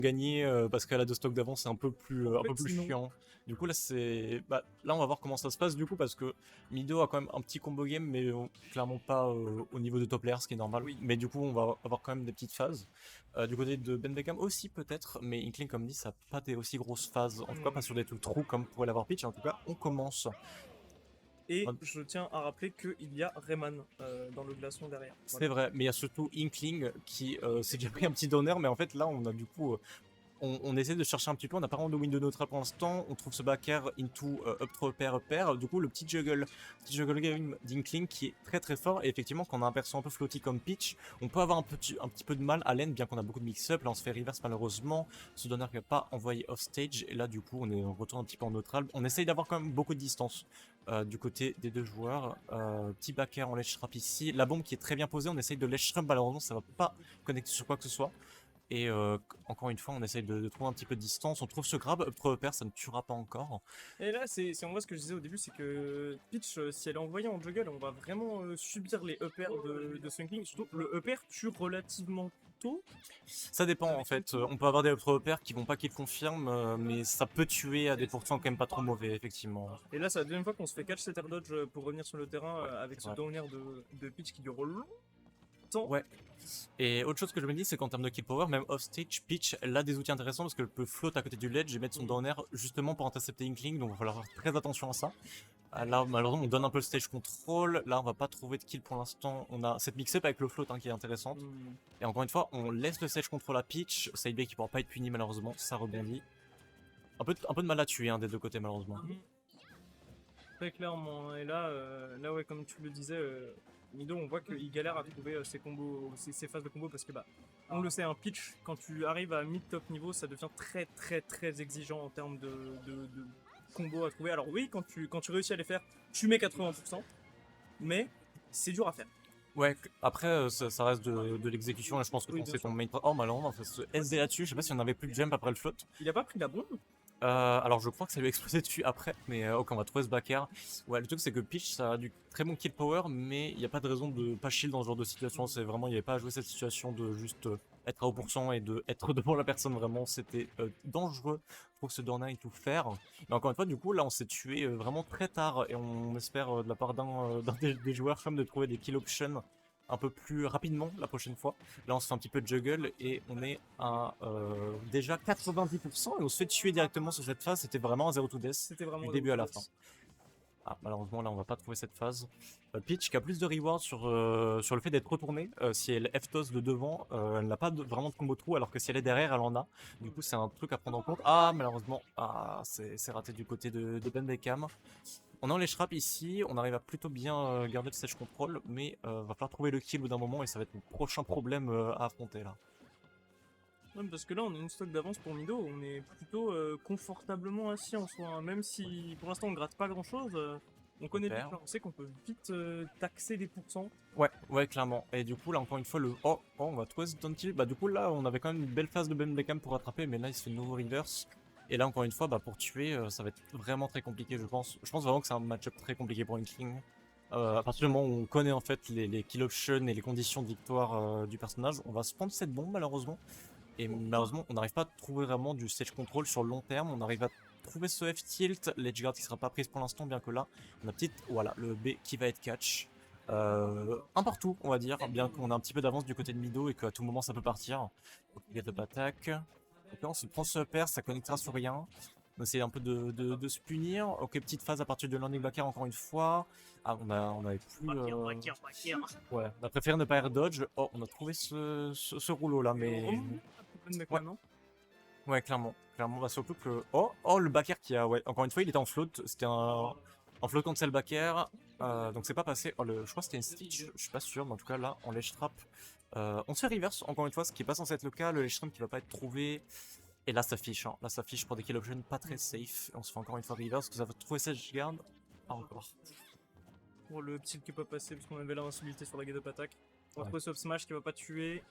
gagner parce qu'elle a de stock d'avance, c'est En un peu fait, plus sinon, chiant. Du coup, là, là, on va voir comment ça se passe, du coup, parce que Mido a quand même un petit combo game, mais clairement pas au niveau de top layer, ce qui est normal. oui. Mais du coup, on va avoir quand même des petites phases. Du côté de Ben Beckham aussi, peut-être, mais Inkling, comme dit, ça n'a pas des aussi grosses phases. En tout cas, Non. pas sur des trucs trous comme pourrait l'avoir Pitch. En tout cas, on commence. Et je tiens à rappeler qu'il y a Rayman dans le glaçon derrière. C'est Voilà. vrai, mais il y a surtout Inkling qui s'est déjà pris un petit downer, mais en fait, là, on a du coup. On essaie de chercher un petit peu, on n'a pas vraiment de win de neutral pour l'instant, on trouve ce backer into up throw pair, du coup le petit juggle game d'Inkling qui est très très fort, et effectivement quand on a un perso un peu floaty comme Peach, on peut avoir un petit peu de mal à lane, bien qu'on a beaucoup de mix-up, là on se fait reverse malheureusement, ce donner qui n'a pas envoyé off stage, et là du coup on retourne un petit peu en neutral, on essaye d'avoir quand même beaucoup de distance du côté des deux joueurs, petit backer en ledge trap ici, la bombe qui est très bien posée, on essaye de ledge trap, malheureusement ça va pas connecter sur quoi que ce soit. Et encore une fois, on essaye de trouver un petit peu de distance. On trouve ce grab, up throw pair, ça ne tuera pas encore. Et là, c'est en vrai ce que je disais au début, c'est que Peach, si elle est envoyée en juggle, on va vraiment subir les up airs de Swingling. Surtout, le up air tue relativement tôt. Ça dépend en fait. On peut avoir des up throw pair qui vont pas qu'ils confirment, mais ça peut tuer à des pourcents quand même pas trop mauvais, effectivement. Et là, c'est la deuxième fois qu'on se fait catch cet air dodge pour revenir sur le terrain Ouais, avec c'est ce vrai. downer de Peach qui dure longtemps. Ouais. Et autre chose que je me dis, c'est qu'en termes de kill power, même off stage, Peach, elle a des outils intéressants parce qu'elle peut float à côté du ledge et mettre son downer justement pour intercepter Inkling, donc il va falloir faire très attention à ça. Là, malheureusement, on donne un peu le stage control. Là, on va pas trouver de kill pour l'instant. On a cette mix-up avec le float qui est intéressante. Hmm. Et encore une fois, on laisse le stage control à Peach. Sidebay qui pourra pas être puni malheureusement, ça rebondit. Un peu de mal à tuer des deux côtés malheureusement. Très clairement. Et là, là ouais, comme tu le disais, Mido, on voit qu'il galère à trouver ses combos, ses phases de combo parce que bah, on le sait, un pitch, quand tu arrives à mid-top niveau, ça devient très très très exigeant en termes de combos à trouver. Alors oui, quand tu réussis à les faire, tu mets 80%, mais c'est dur à faire. Ouais, après ça reste de l'exécution et je pense que Oui, quand bien c'est ton sûr. main... Oh malheureusement, on fait ce SD là-dessus, je sais pas si on avait plus de jump après le float. Il a pas pris la bombe. Alors je crois que ça lui a explosé dessus après, mais ok, on va trouver ce backer. Ouais, le truc c'est que Peach ça a du très bon kill power, mais il n'y a pas de raison de pas shield dans ce genre de situation. C'est vraiment, il n'y avait pas à jouer cette situation de juste être à haut pourcent et de être devant la personne. Vraiment, c'était dangereux pour ce Dorna et tout faire. Mais encore une fois, du coup, là on s'est tué vraiment très tard et on espère de la part d'un des joueurs comme de trouver des kill options un peu plus rapidement la prochaine fois. Là, on se fait un petit peu de juggle et on est à déjà 90% et on se fait tuer directement sur cette phase. C'était vraiment un 0 to death C'était du vraiment début à la fin. Ah, malheureusement, là, on va pas trouver cette phase. Peach qui a plus de reward sur le fait d'être retournée. Si elle F-toss de devant, elle n'a pas vraiment de combo trou, alors que si elle est derrière, elle en a. Du coup, c'est un truc à prendre en compte. Ah, malheureusement, c'est raté du côté de Ben Beckham. On a les shrap ici, on arrive à plutôt bien garder le stage control, mais va falloir trouver le kill au bout d'un moment et ça va être le prochain problème à affronter là. Ouais, parce que là, on a une stock d'avance pour Mido, on est plutôt confortablement assis en soi, hein. Même si pour l'instant on gratte pas grand chose, on connaît le Super. jeu, on sait qu'on peut vite taxer des pourcents. Ouais, ouais, clairement. Et du coup, là, encore une fois, on va trouver ce down kill. Bah, du coup, là, on avait quand même une belle phase de Ben Beckham pour rattraper, mais là, il se fait de nouveau reverse. Et là, encore une fois, bah, pour tuer, ça va être vraiment très compliqué, je pense. Je pense vraiment que c'est un match-up très compliqué pour Inkling. À partir du moment où on connaît en fait les kill options et les conditions de victoire du personnage, on va se prendre cette bombe malheureusement. Et malheureusement, on n'arrive pas à trouver vraiment du stage control sur le long terme. On arrive à trouver ce F-tilt, l'edgeguard qui sera pas prise pour l'instant, bien que là, on a voilà, le B qui va être catch. Un partout, on va dire, bien qu'on a un petit peu d'avance du côté de Mido et qu'à tout moment ça peut partir. Donc, get up attack. Donc là, on se prend ce pair, ça connectera sur rien. On essaie un peu de se punir. Ok, petite phase à partir de landing backer encore une fois. Ah, on avait plus. Ouais, on a préféré ne pas air dodge. Oh, on a trouvé ce rouleau là, mais. Ouais, ouais, clairement. Clairement, bah, surtout que. Oh, le backer qui a. Ouais, encore une fois, il était en float. C'était un float contre le backer. Donc c'est pas passé. Oh, je crois que c'était une stitch. Je suis pas sûr, mais en tout cas, là, on ledge trap. On se fait reverse, encore une fois, ce qui est pas censé être le cas. Le ledge trap qui va pas être trouvé. Et là, ça fiche. Là, ça fiche pour des kill options pas très safe. On se fait encore une fois reverse. Que ça va trouver cette garde. Ah, encore. Pour le petit qui peut pas passer parce qu'on avait l'invincibilité sur la get up attack. On va Ouais. trouver ce smash qui va pas tuer.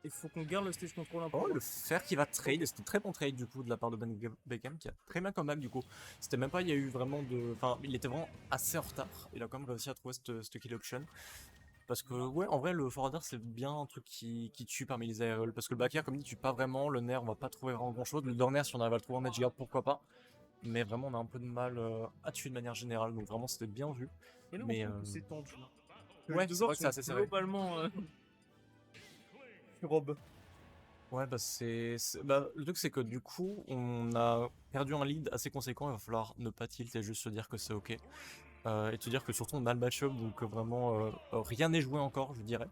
Il faut qu'on garde le stage control un peu. Oh, le fer qui va trade, c'était très bon trade du coup de la part de Ben Beckham qui a très bien comeback du coup. C'était même pas, il y a eu vraiment de. Enfin, il était vraiment assez en retard. Il a quand même réussi à trouver cette kill option. Parce que, ouais, en vrai, le forwarder, c'est bien un truc qui tue parmi les aérols. Parce que le back air, comme dit, tue pas vraiment. Le nerf, on va pas trouver vraiment grand chose. Le down air, si on arrive à le trouver en edge guard, pourquoi pas. Mais vraiment, on a un peu de mal à tuer de manière générale. Donc, vraiment, c'était bien vu. Et là, on Mais, trouve que c'est tendu. Les ouais, deux c'est joueurs vrai que c'est sont assez serré. globalement Rob. Ouais, bah, bah, le truc, c'est que du coup, on a perdu un lead assez conséquent. Il va falloir ne pas tilt et juste se dire que c'est ok. Et te dire que surtout, on a le match-up. Donc, vraiment, rien n'est joué encore, je dirais.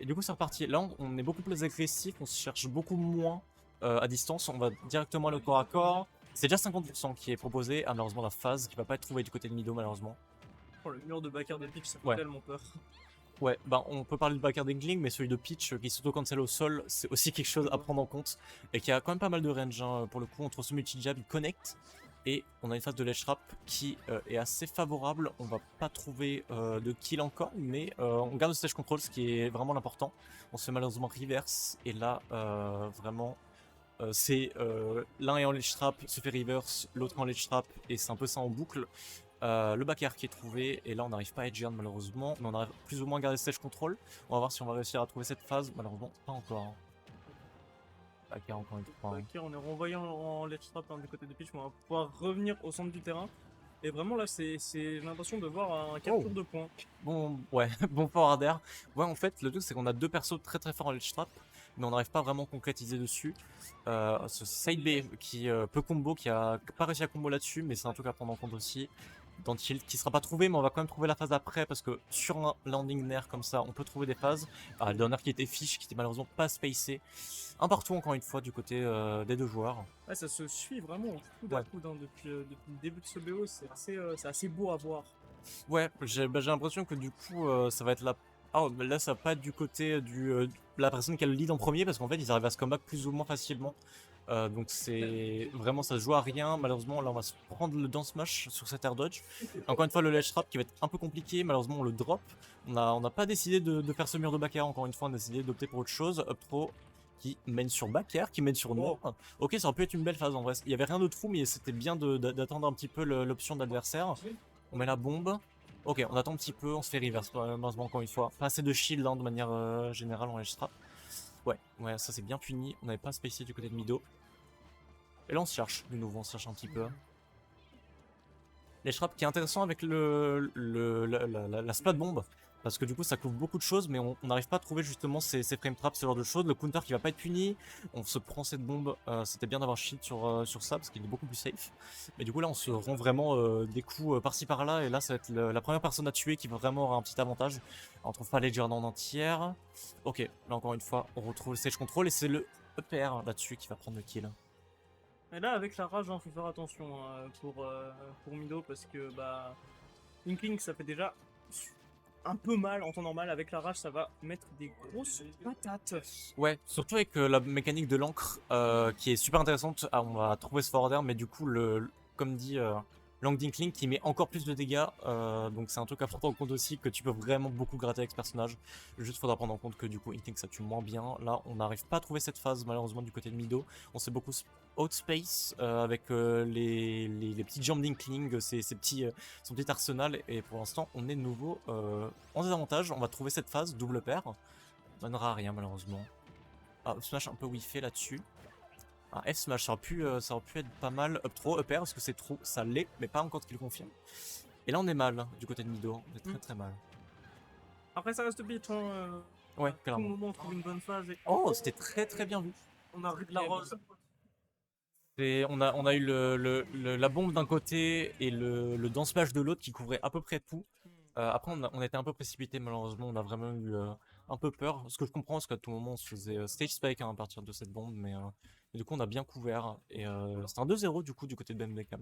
Et du coup, c'est reparti. Là, on est beaucoup plus agressif, on se cherche beaucoup moins à distance. On va directement aller au corps à corps. C'est déjà 50% qui est proposé. Ah, malheureusement, la phase qui va pas être trouvée du côté de Mido, malheureusement. Oh, le mur de backer de pitch, ça fait Ouais. tellement peur. Ouais, bah on peut parler de backer d'Engling, mais celui de Pitch qui s'auto-cancel au sol, c'est aussi quelque chose à prendre en compte. Et qui a quand même pas mal de range, hein, pour le coup, entre ce multi-jab, il connecte. Et on a une phase de ledge trap qui est assez favorable. On va pas trouver de kill encore, mais on garde le stage control, ce qui est vraiment l'important. On se fait malheureusement reverse, et là, vraiment, c'est l'un est en ledge trap, se fait reverse, l'autre en ledge trap, et c'est un peu ça en boucle. Le back air qui est trouvé, et là on n'arrive pas à edge malheureusement, mais on arrive plus ou moins à garder stage control. On va voir si on va réussir à trouver cette phase, malheureusement pas encore. Hein. Back air encore une fois. Hein. Ok, on est renvoyé en ledge trap du côté de pitch, mais on va pouvoir revenir au centre du terrain. Et vraiment là, j'ai l'impression de voir un capture de points. Bon, ouais, bon forward air. Ouais, en fait, le truc c'est qu'on a deux persos très très forts en ledge trap, mais on n'arrive pas vraiment à concrétiser dessus. Ce side B qui peut combo, qui a pas réussi à combo là-dessus, mais c'est un truc à prendre en compte aussi. Dans Tilt qui sera pas trouvé, mais on va quand même trouver la phase après parce que sur un landing nerf comme ça, on peut trouver des phases. Le dernier qui était fiche, qui était malheureusement pas spacé. Un partout encore une fois du côté des deux joueurs. Ouais, ça se suit vraiment coup à coude, hein, depuis le début de ce BO, c'est assez beau à voir. Ouais, j'ai l'impression que du coup ça va être la... Ah, là ça va pas être du côté la personne qui a le lead en premier parce qu'en fait ils arrivent à se comeback plus ou moins facilement. Donc c'est vraiment ça se joue à rien. Malheureusement là on va se prendre le down smash sur cet air dodge. Encore une fois le ledge trap qui va être un peu compliqué. Malheureusement on le drop. On n'a pas décidé de faire ce mur de back air. Encore une fois on a décidé d'opter pour autre chose. Up throw qui mène sur back air, qui mène sur nerf. Ok, ça aurait pu être une belle phase en vrai. Il y avait rien de trou mais c'était bien d'attendre un petit peu l'option de l'adversaire. On met la bombe. Ok, on attend un petit peu, on se fait reverse malheureusement encore une fois. Pas assez de shield hein, de manière générale en ledge trap. Ouais, ça c'est bien puni. On n'avait pas spacé du côté de Mido. Et là on se cherche, de nouveau on se cherche un petit peu. Les traps qui est intéressant avec la splat bombe. Parce que du coup ça couvre beaucoup de choses mais on n'arrive pas à trouver justement ces frame traps, ce genre de choses. Le counter qui va pas être puni, on se prend cette bombe, c'était bien d'avoir shield sur ça parce qu'il est beaucoup plus safe. Mais du coup là on se rend vraiment des coups par-ci par-là et là ça va être la première personne à tuer qui va vraiment avoir un petit avantage. On trouve pas les Ledger en entière. Ok, là encore une fois on retrouve le stage control et c'est le EPR là-dessus qui va prendre le kill. Et là, avec la rage, faut faire attention pour Mido parce que bah, Inkling ça fait déjà un peu mal en temps normal. Avec la rage, ça va mettre des grosses patates. Ouais, surtout avec la mécanique de l'encre qui est super intéressante. Ah, on va trouver ce forwarder, mais du coup, comme dit Lang Dinkling qui met encore plus de dégâts. Donc c'est un truc à prendre en compte aussi que tu peux vraiment beaucoup gratter avec ce personnage. Juste faudra prendre en compte que du coup, Inkling ça tue moins bien. Là, on n'arrive pas à trouver cette phase malheureusement du côté de Mido. On s'est beaucoup outspace avec les petits jambes d'Inkling, son petit arsenal. Et pour l'instant, on est de nouveau en désavantage. On va trouver cette phase, double paire. On donnera rien malheureusement. Ah, smash un peu whiffé là-dessus. Un F smash, ça aurait pu être pas mal. Up throw, up air, parce que c'est trop, ça l'est, mais pas encore qu'il le confirme. Et là on est mal hein, du côté de Mido, on est très très mal. Après ça reste pitch, hein. Ouais, clairement. Tout le moment on trouve une bonne phase. Et... Oh, c'était très très bien vu. On a la rose. On a eu la bombe d'un côté et le down smash de l'autre qui couvrait à peu près tout. Après on a été un peu précipité malheureusement, on a vraiment eu un peu peur. Ce que je comprends, parce qu'à tout moment on se faisait stage spike hein, à partir de cette bombe, mais du coup on a bien couvert. Et c'était un 2-0 du coup du côté de BMDK.